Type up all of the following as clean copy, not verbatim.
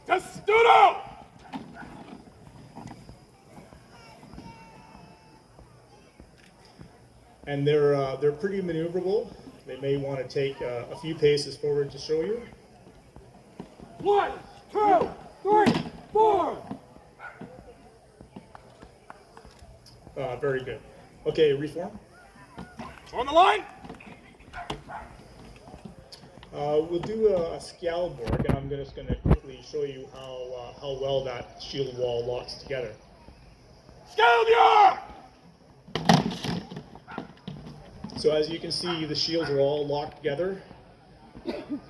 Testudo! And they're pretty maneuverable. They may want to take a few paces forward to show you. 1, 2, 3, 4. Very good. Okay, reform. On the line. We'll do a Skjalborg, and I'm just going to quickly show you how well that shield wall locks together. Skjalborg! So as you can see, the shields are all locked together.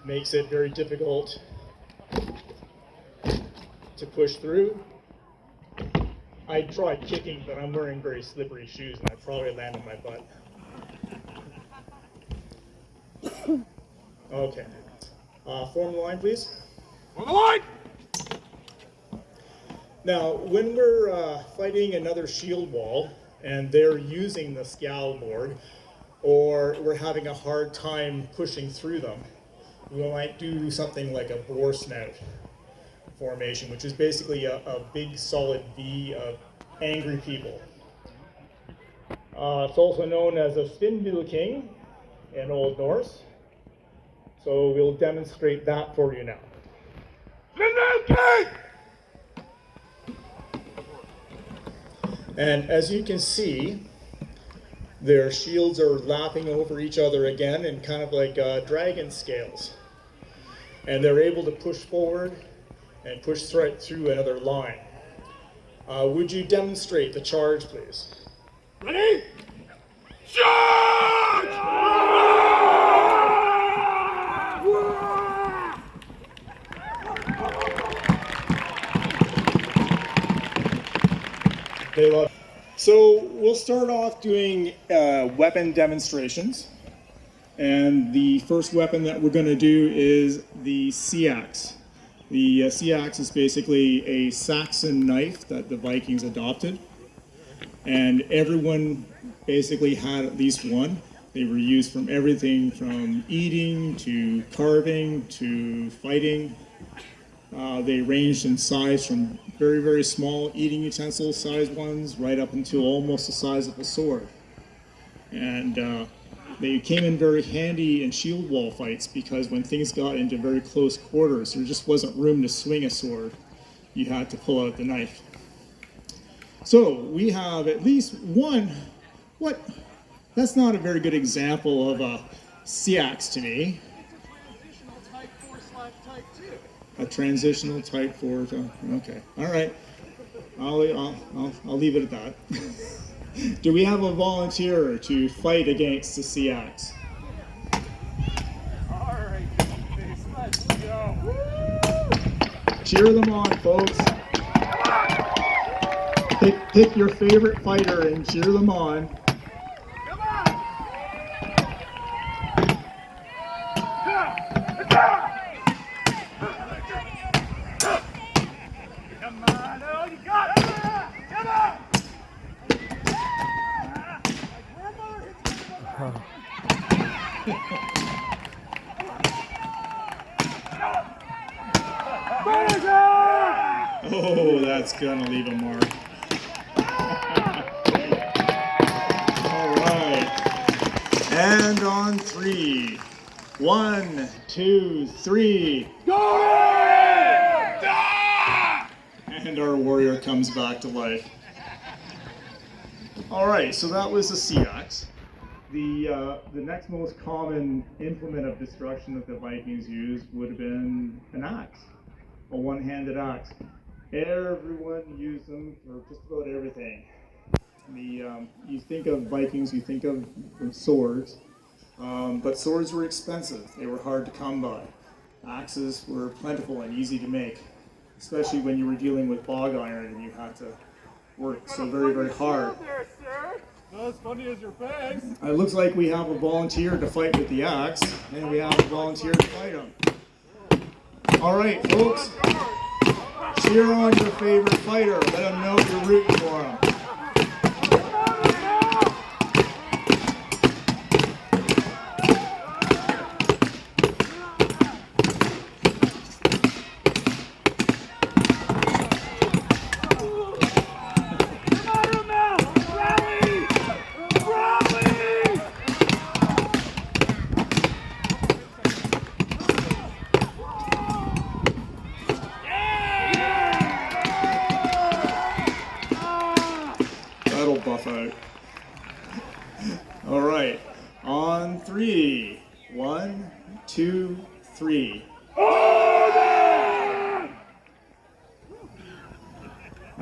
Makes it very difficult to push through. I tried kicking, but I'm wearing very slippery shoes, and I probably landed my butt. Okay. Form the line, please. On the line! Now, when we're fighting another shield wall, and they're using the Skjalborg, or we're having a hard time pushing through them, we might do something like a boar snout formation, which is basically a big solid V of angry people. It's also known as a King in Old Norse. So we'll demonstrate that for you now. King! And as you can see, their shields are lapping over each other again in kind of like dragon scales. And they're able to push forward and push right through another line. Would you demonstrate the charge, please? Ready? Charge! They love it. So we'll start off doing weapon demonstrations. And the first weapon that we're going to do is the sea axe. The sea axe is basically a Saxon knife that the Vikings adopted. And everyone basically had at least one. They were used from everything from eating to carving to fighting. They ranged in size from very, very small eating utensil sized ones right up until almost the size of a sword. And they came in very handy in shield wall fights because when things got into very close quarters, there just wasn't room to swing a sword. You had to pull out the knife. So we have at least one, that's not a very good example of a sea axe to me. A transitional type 4, okay, all right. I'll leave it at that. Do we have a volunteer to fight against the sea axe? All right, let's go. Cheer them on, folks. Pick your favorite fighter and cheer them on. Come on! Come on, oh, you got it! Come on! Oh, that's gonna leave a mark. All right. And on 3. 1, 2, 3. Go! And our warrior comes back to life. All right, so that was the sea axe. The next most common implement of destruction that the Vikings used would have been an axe, a one-handed axe. Everyone used them for just about everything. You think of Vikings, you think of swords, but swords were expensive. They were hard to come by. Axes were plentiful and easy to make, especially when you were dealing with bog iron and you had to work so very, very hard. Not as funny as your face. It looks like we have a volunteer to fight with the axe, and we have a volunteer to fight him. All right, folks, cheer on your favorite fighter. Let them know you're rooting for him.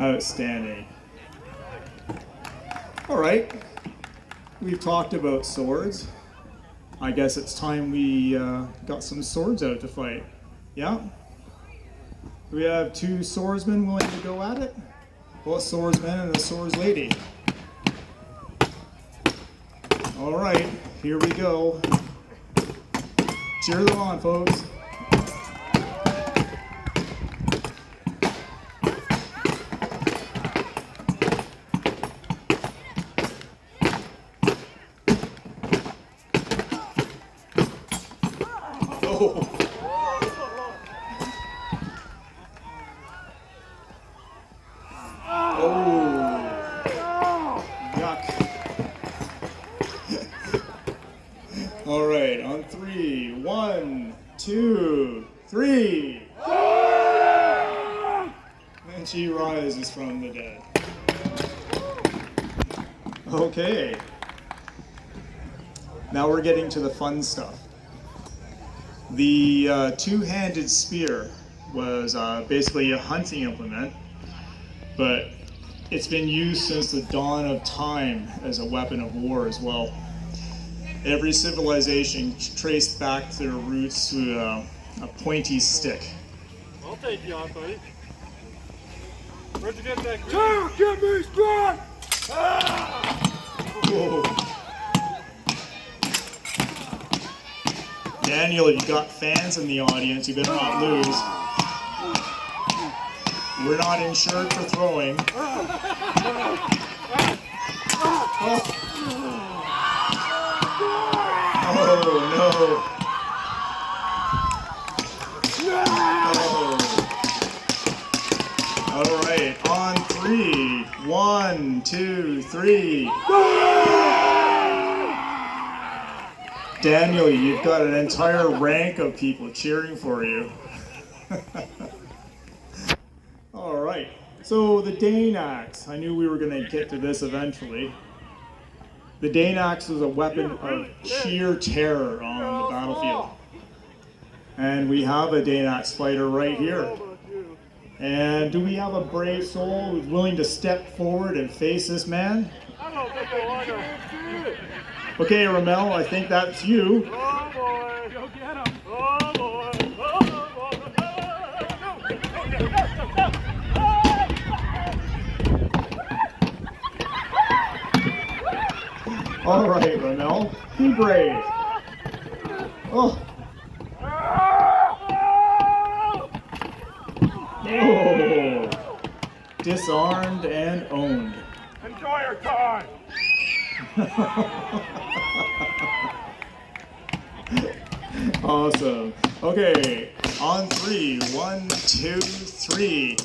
Outstanding. All right, we've talked about swords. I guess it's time we got some swords out to fight. Yeah? We have two swordsmen willing to go at it? Well, a swordsman and a swords lady. All right, here we go. Cheer them on, folks. Oh. All right, on three. 1, 2, 3. And she rises from the dead. Okay. Now we're getting to the fun stuff. The two-handed spear was basically a hunting implement, but it's been used since the dawn of time as a weapon of war as well. Every civilization traced back their roots to a pointy stick. I'll take you on, buddy. Where'd you get that? Give me strength! Whoa. Daniel, if you got fans in the audience, you better not lose. We're not insured for throwing. Oh no. Oh. All right, on 3. 1, 2, 3. Daniel, you've got an entire rank of people cheering for you. All right, so the Dane axe. I knew we were going to get to this eventually. The Dane axe was a weapon of sheer terror on the battlefield. And we have a Dane axe fighter right here. And do we have a brave soul who's willing to step forward and face this man? I don't think I want to. Okay, Ramel, I think that's you. Oh boy, go get him. Oh boy, oh boy. All right, Ramel, be brave. Oh. Oh. Disarmed and owned. Enjoy your time. Awesome. Okay, on 3. 1, 2, 3.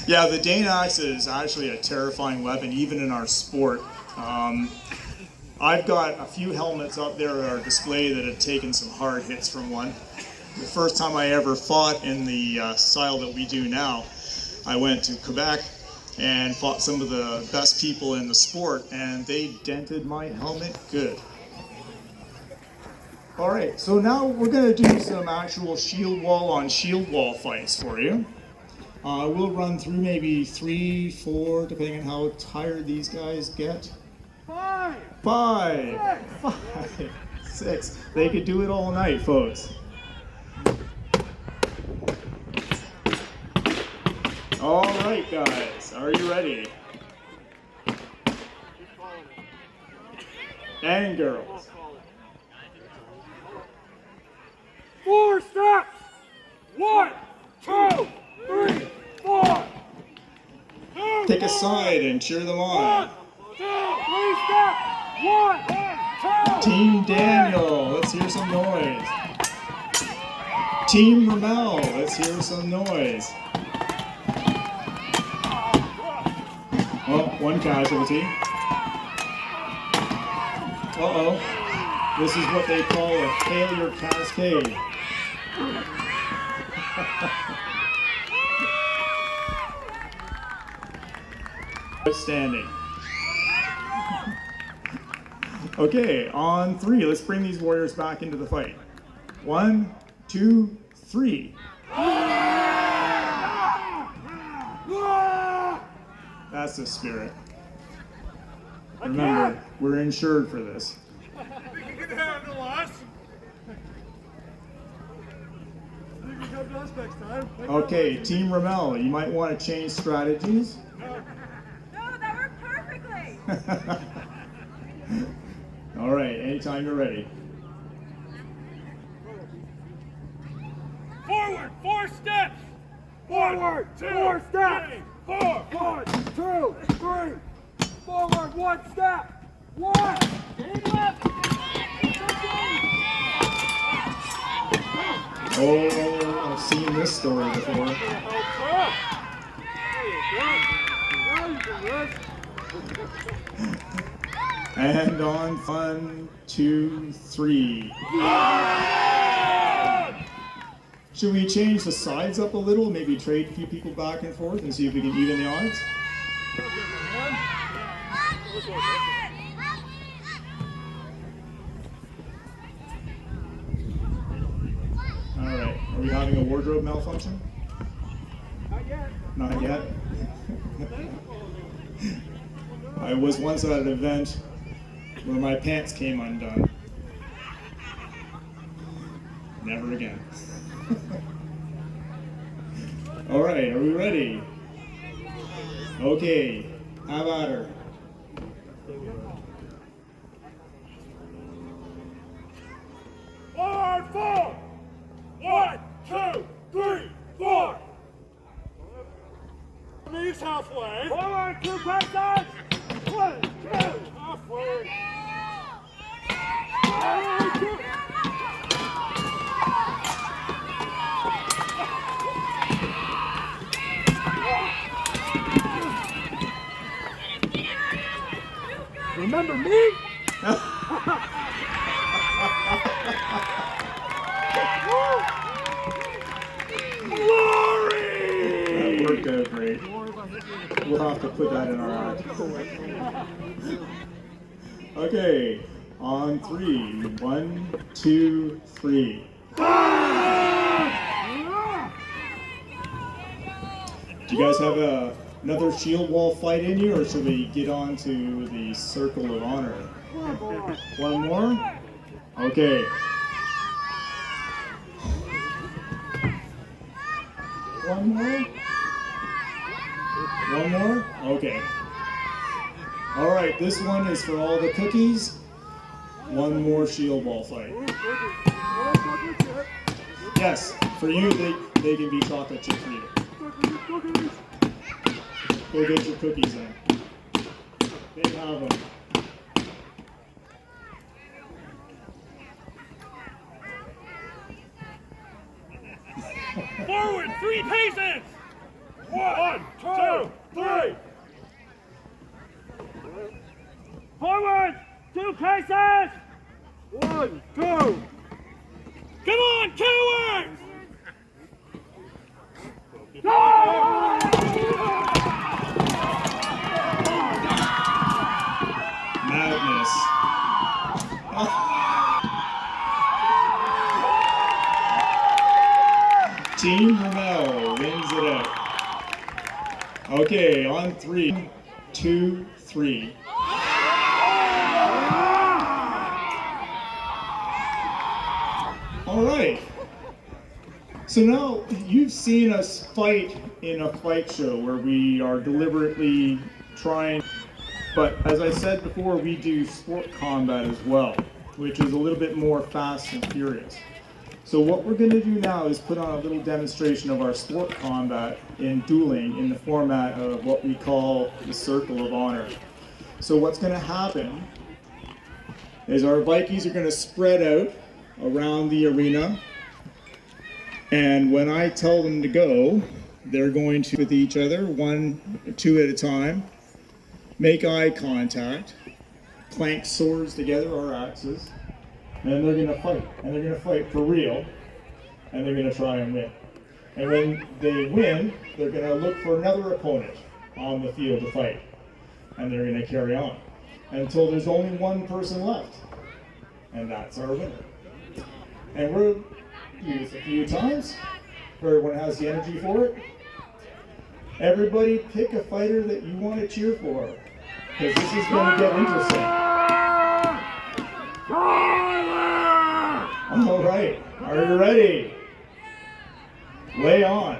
Yeah, the Dane axe is actually a terrifying weapon, even in our sport. I've got a few helmets up there at our display that have taken some hard hits from one. The first time I ever fought in the style that we do now, I went to Quebec and fought some of the best people in the sport, and they dented my helmet good. All right, so now we're going to do some actual shield wall on shield wall fights for you. We'll run through maybe 3, 4, depending on how tired these guys get. 5, 5, 6. They could do it all night, folks. All right, guys, are you ready? And girls. 4 steps. 1, 2, 3, 4. Take a side and cheer them on. 1, 2, 3 steps. 1, 2. Team Daniel, let's hear some noise. Team Ramel, let's hear some noise. Oh, one casualty. Uh-oh. This is what they call a failure cascade. Outstanding. Okay, on 3, let's bring these warriors back into the fight. 1, 2, 3. That's the spirit. Remember, we're insured for this. You can handle us. You can come to us next time. Okay, Team Ramel, you might want to change strategies. No, that worked perfectly. All right, anytime you're ready. Forward, 4 steps. Forward, 4 steps. 4, 1, 2, 3. Forward, 1 step. 1. Oh, I've seen this story before. And on 1, 2, 3. Should we change the sides up a little? Maybe trade a few people back and forth and see if we can even the odds? All right. Are we having a wardrobe malfunction? Not yet. Not yet. I was once at an event where my pants came undone. Never again. All right, are we ready? Okay, how about her? Forward, 4. 1, 2, 3, 4. Knees halfway. Forward, 2 paces. 1, 2. Halfway. Remember me? Glory! That worked out great. We'll have to put that in our act. Okay, on 3. 1, 2, 3. Do you guys have another shield wall fight in you, or should we get on to the circle of honor? One more? Okay. One more? One more? Okay. All right, this one is for all the cookies. One more shield wall fight. Yes, for you, they can be chocolate chip for you. Go get your cookies in. They have them. Forward, 3 paces. 1, 2, 3. Forward, 2 paces. 1, 2. Come on, cowards! Madness. Team Ramel wins it out. Okay, on 3, 2, 3. All right. So now you've seen us fight in a fight show where we are deliberately trying, but as I said before, we do sport combat as well, which is a little bit more fast and furious. So what we're going to do now is put on a little demonstration of our sport combat in dueling in the format of what we call the Circle of Honor. So what's going to happen is our Vikings are going to spread out around the arena, and when I tell them to go, they're going to with each other, 1, 2 at a time, make eye contact, clank swords together, or axes, and they're going to fight. And they're going to fight for real, and they're going to try and win. And when they win, they're going to look for another opponent on the field to fight, and they're going to carry on until there's only one person left, and that's our winner. And we'll use a few times. Everyone has the energy for it. Everybody pick a fighter that you want to cheer for, because this is going to get interesting. All right, are you ready? Lay on.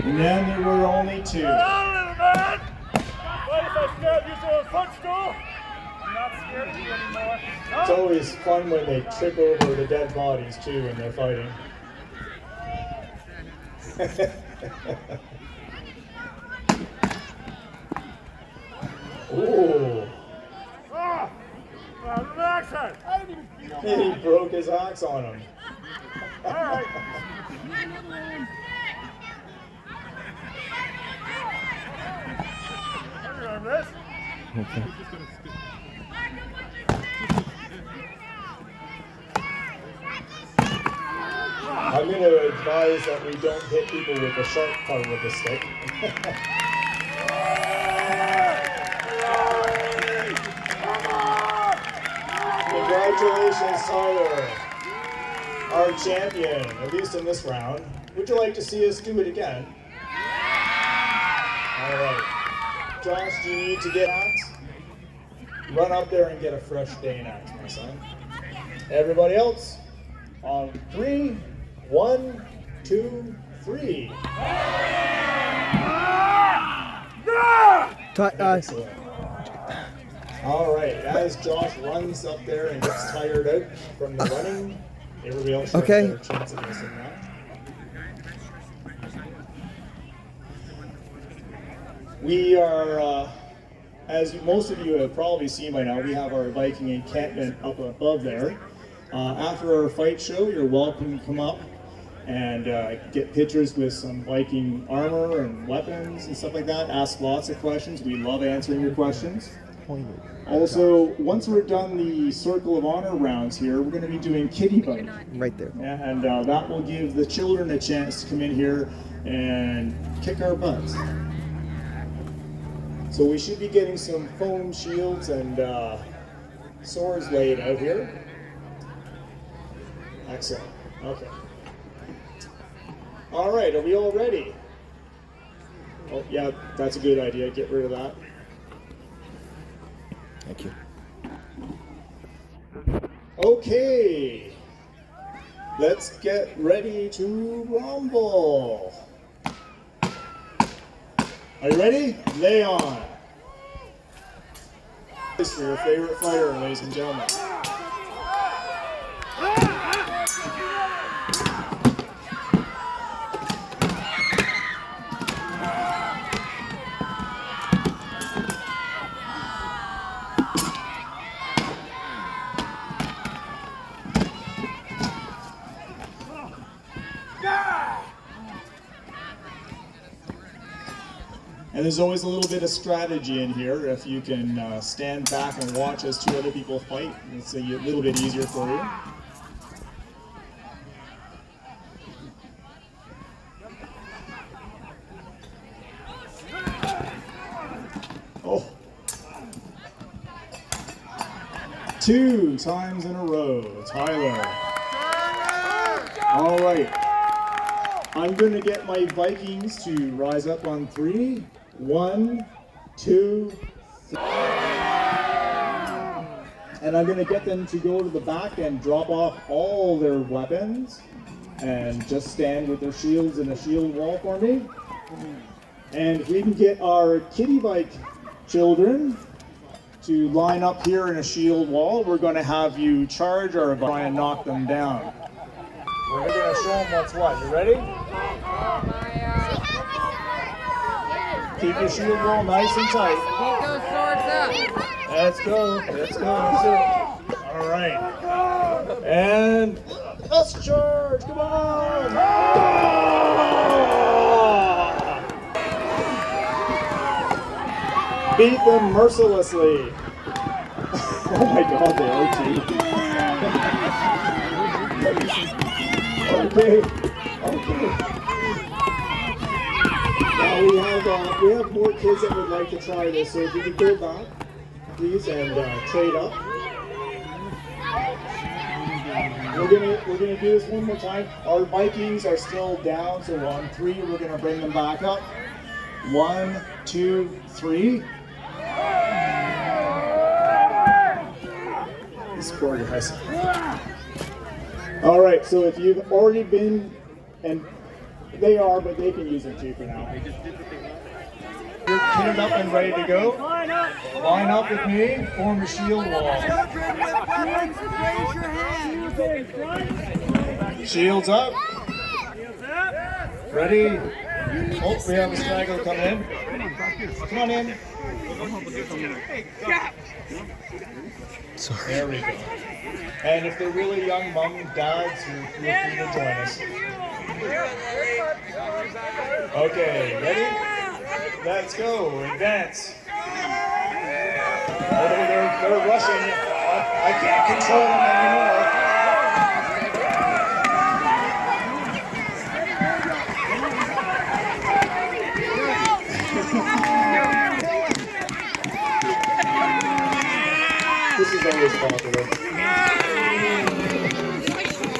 And then there were only two. What if I stab you through a footstool? I'm not scared of you anymore. No? It's always fun when they trip over the dead bodies too when they're fighting. Ooh. Ah! Relax it. And he broke his axe on him. All right. This. Okay. I'm going to advise that we don't hit people with the sharp part of the stick. Congratulations, Tyler, our champion, at least in this round. Would you like to see us do it again? All right. Josh, do you need to get axe? Run up there and get a fresh Dane axe, my son. Everybody else, on 3, 1, 2, 3. Excellent. All right, as Josh runs up there and gets tired out from the running, everybody else has a better chance of missing that. We are, as most of you have probably seen by now, we have our Viking encampment up above there. After our fight show, you're welcome to come up and get pictures with some Viking armor and weapons and stuff like that. Ask lots of questions. We love answering your questions. Also, once we're done the Circle of Honor rounds here, we're going to be doing kitty bite. Right there. And that will give the children a chance to come in here and kick our butts. So we should be getting some foam shields and swords laid out here. Excellent. Okay. All right, are we all ready? Oh, yeah, that's a good idea. Get rid of that. Thank you. Okay. Let's get ready to rumble. Are you ready? Lay on. This for your favorite fighter, ladies and gentlemen. And there's always a little bit of strategy in here. If you can stand back and watch as two other people fight, it's a little bit easier for you. Oh. 2 times in a row, Tyler. All right. I'm going to get my Vikings to rise up on 3. 1, 2, 3. And I'm going to get them to go to the back and drop off all their weapons and just stand with their shields in a shield wall for me. And if we can get our kitty bike children to line up here in a shield wall, we're going to have you charge or try and knock them down. We're going to show them what's what. You ready? Keep your shield wall nice and tight. Keep those swords up. Let's go. Let's go. Let's go. All right. And let's charge. Come on. Beat them mercilessly. Oh my God, they are too. Okay. Now we have more kids that would like to try this. So if you could go back, please, and trade up. We're gonna do this one more time. Our Vikings are still down, so on 3 we're gonna bring them back up. 1, 2, 3. Score, guys. All right, so if you've already been, and they are, but they can use it too for now. You're tuned up and ready to go. Line up with me, form a shield wall. Shields up. Ready? Oh, we have a straggler coming in. Come on in. There we go. And if they're really young mom and dads, feel free to join us. Okay, ready? Let's go and dance. Oh, they're rushing. I can't control them anymore. This is always popular.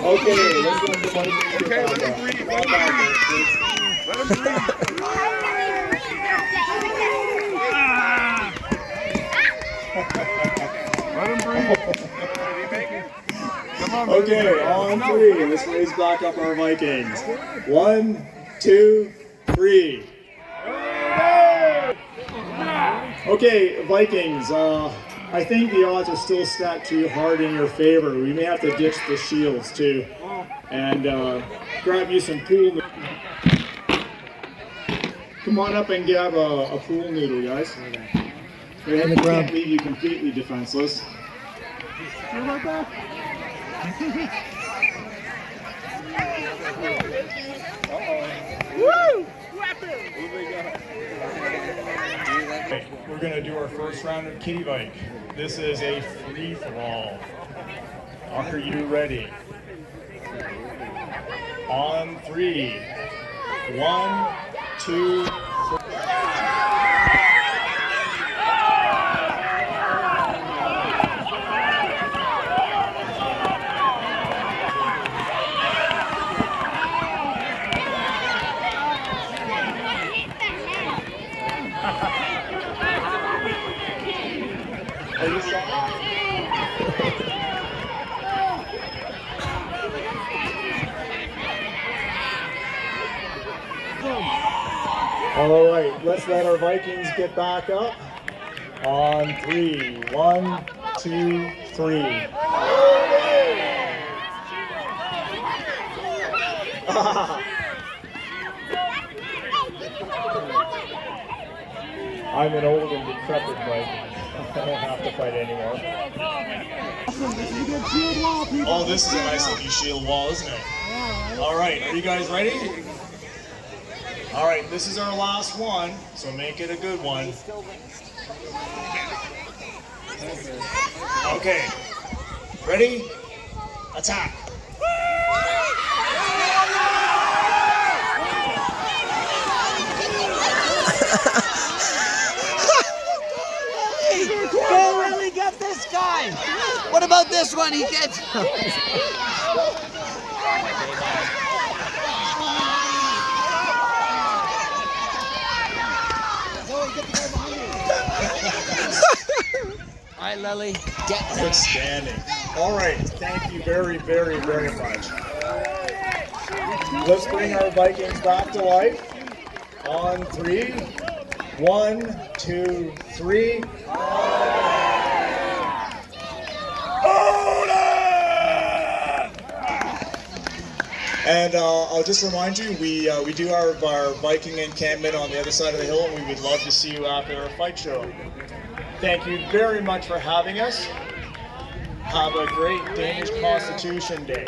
Okay, let's go to the money. Okay, let him breathe. Let him breathe. Let him breathe. Come on, okay, on 3. Let's raise back up our Vikings. 1, 2, 3. Okay, Vikings. I think the odds are still stacked too hard in your favor. We may have to ditch the shields too, and grab you some pool noodle. Come on up and grab a pool noodle, guys. We can't leave you completely defenseless. Woo! We're going to do our first round of kitty bike. This is a free-for-all. Are you ready? On 3. 1, 2, 3. Are you strong? All right, let's let our Vikings get back up. On 3. 1, 2, 3. I'm an old and decrepit Viking. I don't have to fight anymore. Oh, this is a nice looking shield wall, isn't it? All right, are you guys ready? All right, this is our last one, so make it a good one. Okay, ready? Attack. They really get this guy. What about this one? He gets. All right, Lily, get that. Outstanding. All right, thank you very, very, very much. Let's bring our Vikings back to life. On 3. 1, 2, 3. And I'll just remind you, we do our Viking encampment on the other side of the hill, and we would love to see you after our fight show. Thank you very much for having us. Have a great Danish Constitution Day.